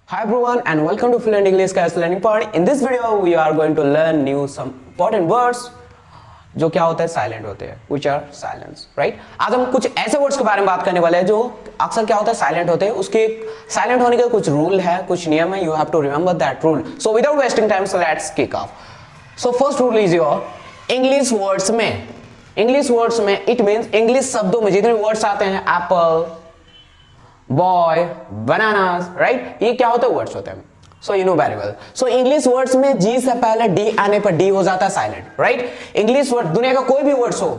Hi everyone and welcome to Fluent English Class Learning Point. In this video we are going to learn new some important words जो क्या होता है silent होते हैं which are silence, right? आज हम कुछ ऐसे वर्ड्स के बारे में बात करने वाले हैं जो अक्सर क्या होता है साइलेंट होते हैं. उसके साइलेंट होने के कुछ रूल है, कुछ नियम है. You have to remember that rule. So without wasting time so let's kick off. So first rule is your English words में इट मीन्स इंग्लिश शब्दों में जितने वर्ड्स आते हैं एप्पल, बॉय, बनानास, राइट, ये क्या होते हैं वर्ड्स होते हैं. So you know very well. So English words में जी से पहले डी आने पर डी हो जाता है साइलेंट, राइट. इंग्लिश वर्ड दुनिया का कोई भी वर्ड्स हो,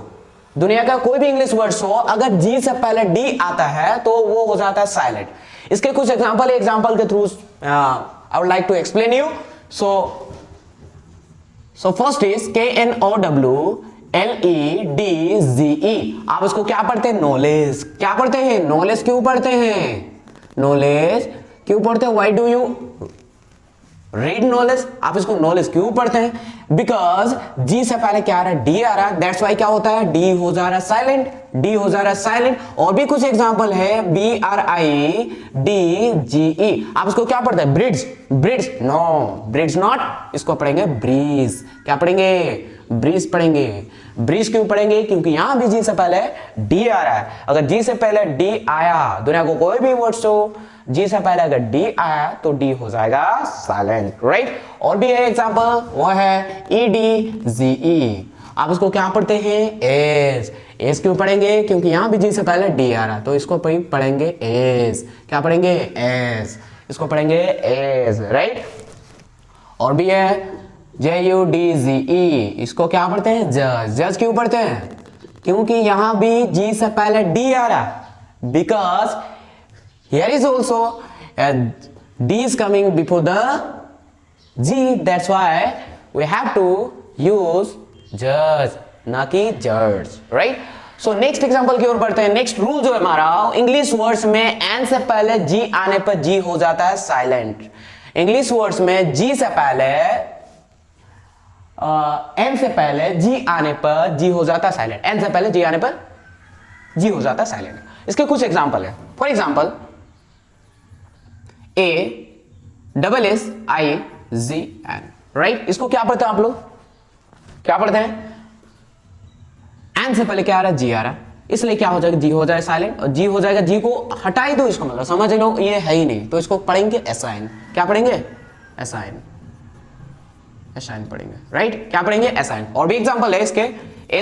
दुनिया का कोई भी इंग्लिश वर्ड्स हो, अगर जी से पहले डी आता है तो वो हो जाता है साइलेंट. इसके कुछ एग्जांपल के through I would like to explain you. So first is KNOWLEDGE. आप इसको क्या पढ़ते हैं? नॉलेज. क्या पढ़ते हैं? नॉलेज. क्यों पढ़ते हैं? नॉलेज क्यों पढ़ते हैं? Why do you read knowledge? आप इसको नॉलेज क्यों पढ़ते हैं? बिकॉज जी से पहले क्या आ रहा है? डी आ रहा है. दैट्स वाई क्या होता है? डी हो जा रहा है साइलेंट. डी हो जा रहा है साइलेंट. और भी कुछ एग्जांपल है. BRIDGE. आप इसको क्या पढ़ते हैं? Bridge. Bridge no, bridge not. इसको पढ़ेंगे ब्रीज. क्या पढ़ेंगे? ब्रीज पढ़ेंगे. ब्रीज क्यों पढ़ेंगे? क्योंकि यहां भी जी से पहले डी आ रहा है. अगर जी से पहले डी आया, दुनिया को कोई भी वर्ड्स हो, जी से पहले अगर डी आया तो डी हो जाएगा साइलेंट, राइट. और भी है एग्जांपल, वो है EDGE. आप इसको क्या पढ़ते हैं? एस. एस क्यों पढ़ेंगे? क्योंकि यहां भी जी से पहले डी आ रहा है तो इसको पढ़ेंगे एस. क्या पढ़ेंगे? एस. इसको पढ़ेंगे एस, राइट. और भी है JUDGE. इसको क्या पढ़ते हैं? जज. जज क्यों पढ़ते हैं? क्योंकि यहां भी जी से पहले डी आ रहा है. Because here is also D is coming before the G. That's why we have to use judge, ना कि judge, right? So next example की ओर बढ़ते हैं. नेक्स्ट रूल जो है हमारा, इंग्लिश वर्ड्स में एन से पहले जी आने पर जी हो जाता है साइलेंट. इंग्लिश वर्ड्स में जी से पहले एन से पहले जी आने पर जी हो जाता है साइलेंट. एन से पहले जी आने पर जी हो जाता है साइलेंट. इसके कुछ एग्जांपल है. For example ASSIGN, right. इसको क्या पढ़ते हैं आप लोग? क्या पढ़ते हैं? एन से पहले क्या आ रहा है? जी आ रहा है. इसलिए क्या हो जाएगा? जी हो जाए साइलेंट. और जी हो जाएगा, जी को हटा ही दो. इसको मतलब समझ लो ये है ही नहीं तो इसको पढ़ेंगे एसाइन. क्या पढ़ेंगे? एसाइन. एसाइन पढ़ेंगे, राइट. क्या पढ़ेंगे? एसाइन. और भी एग्जांपल है इसके.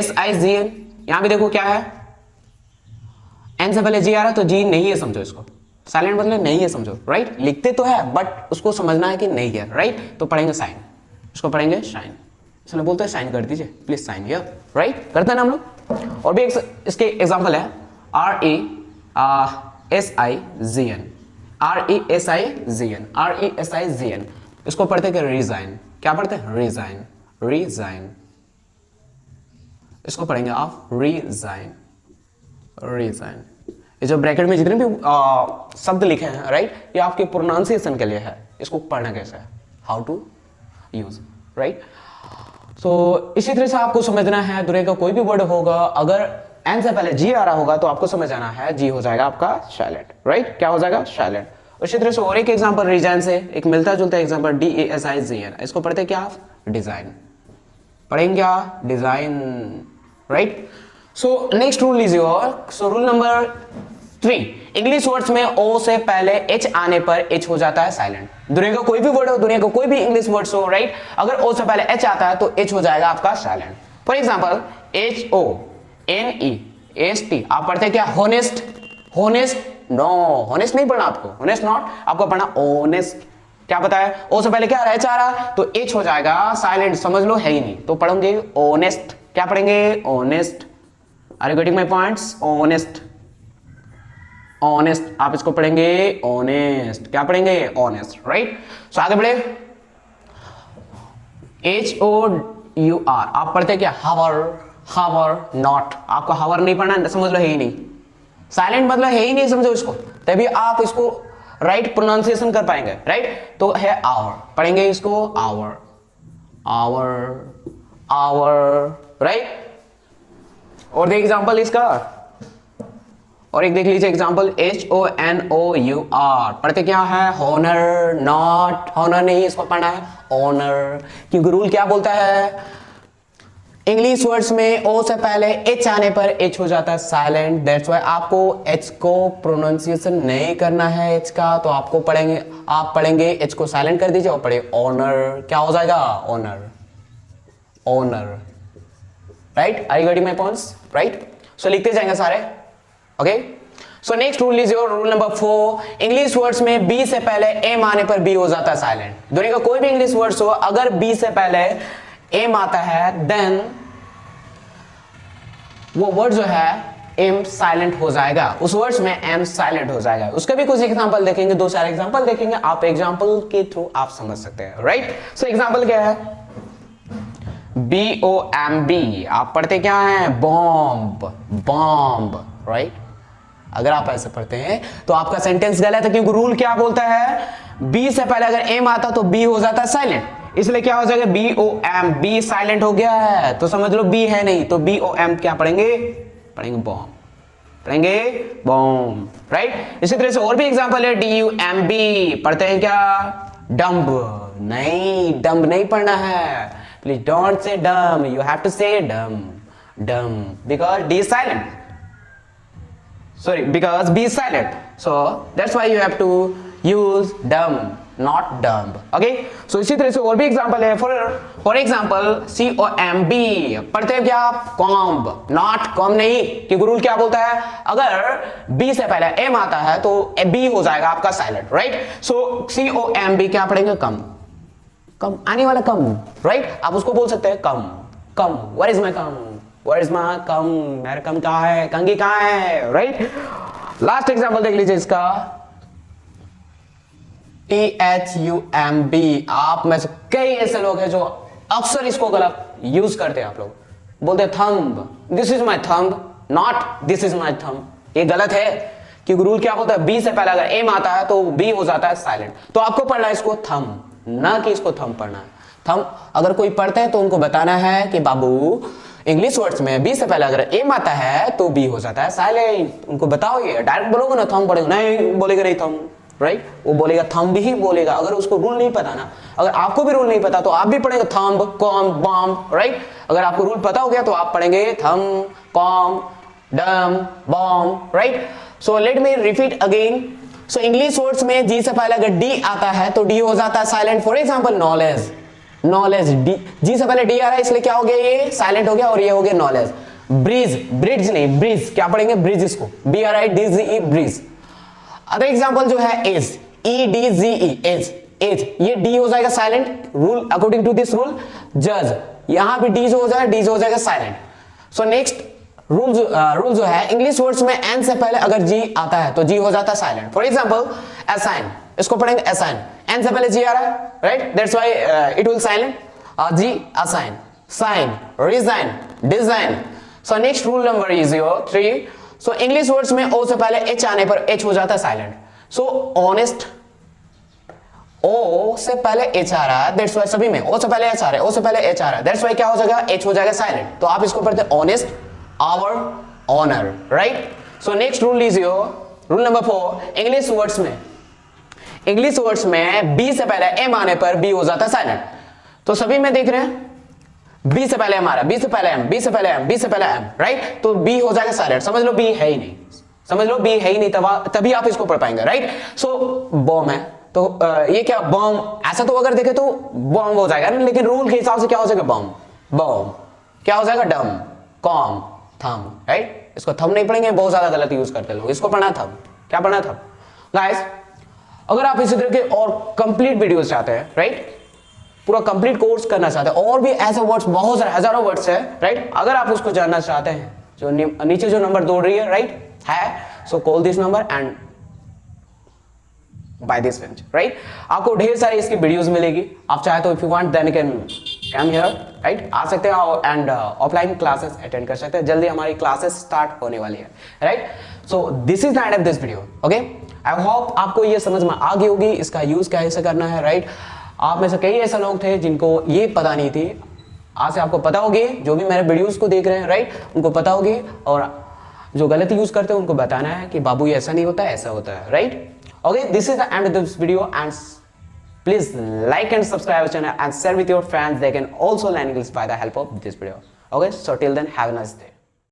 SIGN. यहां भी देखो क्या है, एन से पहले जी आ रहा है तो जी नहीं है, समझो इसको. साइलेंट मतलब नहीं है समझो, राइट. लिखते तो है बट उसको समझना है कि नहीं है, राइट. तो पढ़ेंगे साइन. इसको पढ़ेंगे शाइन. इसलिए बोलते हैं साइन कर दीजिए प्लीज, साइन हियर, राइट. करते हैं ना हम लोग. और भी इसके एग्जांपल है. RESIGN. इसको पढ़ते हैं रिजाइन. क्या पढ़ते हैं? रिजाइन. रिजाइन. इसको पढ़ेंगे आप रिजाइन. रिजाइन. ये जो ब्रैकेट में जितने भी शब्द लिखे हैं, राइट, ये आपके प्रोनाउंसिएशन के लिए है. इसको पढ़ना कैसे है, हाउ टू यूज, राइट. सो इसी तरह से आपको समझना है. दुनिया का कोई भी वर्ड होगा, अगर एन से पहले जी आ रहा होगा तो आपको समझ आना है जी हो जाएगा आपका साइलेंट, राइट. क्या हो जाएगा? साइलेंट. इसी तरह से और एक एग्जांपल रिजाइन से एक मिलता जुलता एग्जांपल DASIGN. इसको पढ़ते क्या आप? डिजाइन. पढ़ेंगे क्या? Design, right. So next rule is your. So rule number 3, English words में ओ से पहले एच आने पर एच हो जाता है साइलेंट. दुनिया का कोई भी वर्ड हो, दुनिया का कोई भी इंग्लिश वर्ड्स हो, राइट, अगर ओ से पहले एच आता है तो एच हो जाएगा आपका साइलेंट. For example HONEST. आप पढ़ते क्या? होनेस्ट. होनेस्ट नो, होनेस्ट नहीं पढ़ना आपको. होनेस्ट नॉट, आपको पढ़ना ऑनेस्ट. क्या पता है? ओ से पहले क्या आ रहा है? एच आ रहा है तो एच हो जाएगा साइलेंट. समझ लो है ही नहीं तो पढ़ेंगे ऑनेस्ट. क्या पढ़ेंगे? Honest. Are you getting my points? Honest. Honest. आप इसको पढ़ेंगे ऑनेस्ट. क्या पढ़ेंगे? Honest, right. सो आगे बढ़े. HOUR. आप पढ़ते क्या? हावर. हावर नॉट. आपको हावर नहीं पढ़ना, समझ लो है ही नहीं. साइलेंट मतलब है ही नहीं, समझो इसको, तभी आप इसको राइट प्रोनाउंसिएशन कर पाएंगे, राइट. तो है आवर. पढ़ेंगे इसको आवर. आवर. Hour, right. और द एग्जांपल इसका और एक देख लीजिए एग्जांपल, HONOUR पढ़ते क्या है, हॉनर, नॉट हॉनर नहीं, इसको पढ़ना है ऑनर, क्योंकि रूल क्या बोलता है, इंग्लिश वर्ड्स में ओ से पहले एच आने पर एच हो जाता है साइलेंट, दैट्स व्हाई आपको एच को प्रोनाउंसिएशन नहीं करना है एच का, तो आपको आप पढ़ेंगे एच को साइलेंट कर दीजिए और पढ़िए ऑनर, क्या हो जाएगा honour, honour, right, are you getting my points, right. So लिखते जाएंगे सारे, ओके। सो नेक्स्ट रूल लीजिए, रूल नंबर 4, इंग्लिश वर्ड्स में बी से पहले एम आने पर बी हो जाता है साइलेंट। दुनिया का कोई भी इंग्लिश वर्ड्स हो, अगर बी से पहले एम आता है देन वो वर्ड जो है एम साइलेंट हो जाएगा, उस वर्ड्स में एम साइलेंट हो जाएगा। उसका भी कुछ एग्जांपल देखेंगे, 2-4 एग्जांपल देखेंगे, आप एग्जांपल के थ्रू आप समझ सकते हैं, राइट। सो एग्जांपल क्या है, BOMB आप पढ़ते क्या है, बॉम्ब, बॉम्ब, राइट। अगर आप ऐसे पढ़ते हैं तो आपका सेंटेंस गलत है, क्योंकि रूल क्या बोलता है, बी से पहले अगर एम आता तो बी हो जाता है साइलेंट, इसलिए क्या हो जाएगा BOM, बी साइलेंट हो गया है तो समझ लो बी है नहीं, तो BOM क्या पढ़ेंगे, पढ़ेंगे बॉम्ब, पढ़ेंगे बॉम्ब, राइट। इसी तरह से और भी एग्जांपल है, DUMB पढ़ते हैं क्या, डम्ब, नहीं डम्ब नहीं पढ़ना है, प्लीज डोंट से डम, यू हैव टू से डम, डम, because D is silent, sorry, because B is silent, so that's why you have to use dumb, not dumb, okay। so इसी तरह से और भी एग्जांपल है, for example COMB पढ़ते हैं क्या, comb, not comb नहीं, क्योंकि रूल क्या बोलता है, अगर B से पहले M आता है तो B हो जाएगा आपका साइलेंट, राइट। सो COMB क्या पढ़ेंगे, कम, कम आने वाला कम, राइट। आप उसको बोल सकते हैं कम, कम, where is my come, Where is my कम, मेरा कम कहाँ है, कंगी कहाँ है, राइट। लास्ट एग्जांपल देख लीजिए इसका, THUMB आप में से कई ऐसे लोग हैं जो अक्सर इसको गलत यूज करते हैं, आप लोग बोलते हैं thumb, this is my thumb, not this is my thumb, ये गलत है, क्योंकि रूल क्या होता है, बी से पहले अगर एम आता है तो बी हो जाता है साइलेंट, तो आपको पढ़ना है इसको थंब, ना कि इसको थंब पढ़ना है। थंब अगर कोई पढ़ते हैं तो उनको बताना है कि बाबू इंग्लिश वर्ड्स में बी से पहले अगर एम आता है तो बी हो जाता है साइलेंट, उनको बताओ, ये डायरेक्ट बोलोगे ना थंब पढ़ेगा, नहीं बोलेगा नहीं थंब, राइट, वो बोलेगा थंब ही बोलेगा, अगर उसको रूल नहीं पता ना, अगर आपको भी रूल नहीं पता तो आप भी पढ़ेंगे थंब, कॉम, बॉम्ब, राइट। अगर आपको रूल पता हो गया तो आप पढ़ेंगे थंब, कॉम, डम, bomb, right. So let me repeat again, सो इंग्लिश वर्ड्स में जी से पहले अगर डी आता है तो डी हो जाता है silent, for example knowledge, knowledge, G से पहले डी आ रहा है इसलिए क्या हो गया, ये साइलेंट हो गया, और ये हो गया नॉलेज। ब्रिज, ब्रिज नहीं ब्रिज, क्या पढ़ेंगे ब्रिज, इसको B R I D G E, bridge. Other example जो है एज, EDGE, एज, एज, ये डी हो जाएगा silent, rule according to this rule. जज, यहां पे डी जो हो जाएगा, डी जो हो जाएगा साइलेंट। सो नेक्स्ट रूल जो है, इंग्लिश वर्ड्स में एन से पहले अगर जी आता है तो जी हो जाता है साइलेंट, फॉर एग्जांपल असाइन, इसको पढ़ेंगे असाइन, एन से पहले जी आ रहा है, right, that's why it will silent, G assign, sign, resign, design. So next rule number is your 3, सो इंग्लिश वर्ड्स में ओ से पहले एच आने पर एच हो जाता है साइलेंट, सो ऑनेस्ट, ओ से पहले एच आ रहा है, दैट्स व्हाई सभी में ओ से पहले एच आ रहा है, ओ से पहले एच आ रहा है, दैट्स व्हाई क्या हो जाएगा, एच हो जाएगा साइलेंट, तो आप इसको पढ़ते हैं honest, hour, honour, right. So next rule is your rule number 4, English words में बी से पहले एम आने पर बी हो जाता है साइलेंट, तो सभी में देख रहे हैं बी से पहले एम आ रहा है, बी से पहले एम, बी से पहले एम, बी से पहले एम, राइट, तो बी हो जाएगा साइलेंट, समझ लो बी है ही नहीं, समझ लो बी है ही नहीं, तभी आप इसको पढ़ पाएंगे, राइट। सो बॉम्ब है तो ये क्या बॉम्ब, ऐसा तो अगर देखे तो बॉम्ब हो जाएगा, लेकिन रूल के हिसाब से क्या हो जाएगा, बॉम्ब, बॉम्ब क्या हो जाएगा, डम, कॉम, थम, राइट। इसको थम नहीं पढ़ेंगे, बहुत ज्यादा गलत यूज करते लोग, इसको पढ़ना थम, क्या पढ़ना थम। गाइस अगर आप इसी तरह के और कंप्लीट वीडियोस चाहते हैं, राइट, पूरा कंप्लीट कोर्स करना चाहते हैं, और भी ऐसे वर्ड्स बहुत सारे हजारों वर्ड्स है, राइट, अगर आप उसको जानना चाहते हैं, जो नीचे जो नंबर दौड़ रही है, राइट, है, so call this number and by this link, right. आपको ढेर सारी इसकी वीडियोस मिलेगी, आप चाहे तो if you want then you can come here, right, आ सकते हैं एंड ऑफलाइन क्लासेस अटेंड कर सकते हैं, जल्दी हमारी क्लासेस स्टार्ट होने वाली है, right. So this is the end of this video, okay. I hope आपको ये समझ में आ गई होगी इसका यूज कैसे करना है, राइट। आप में से कई ऐसे लोग थे जिनको ये पता नहीं थी, आज से आपको पता होगी, जो भी मेरे वीडियोस को देख रहे हैं, राइट, उनको पता होगी, और जो गलत यूज करते हैं उनको बताना है कि बाबू ये ऐसा नहीं होता है, ऐसा होता है, right? Okay, this is the end of this video and please like and subscribe our channel and share with your friends. They can also learn English by the help of this video. Okay, so till then, have a nice day.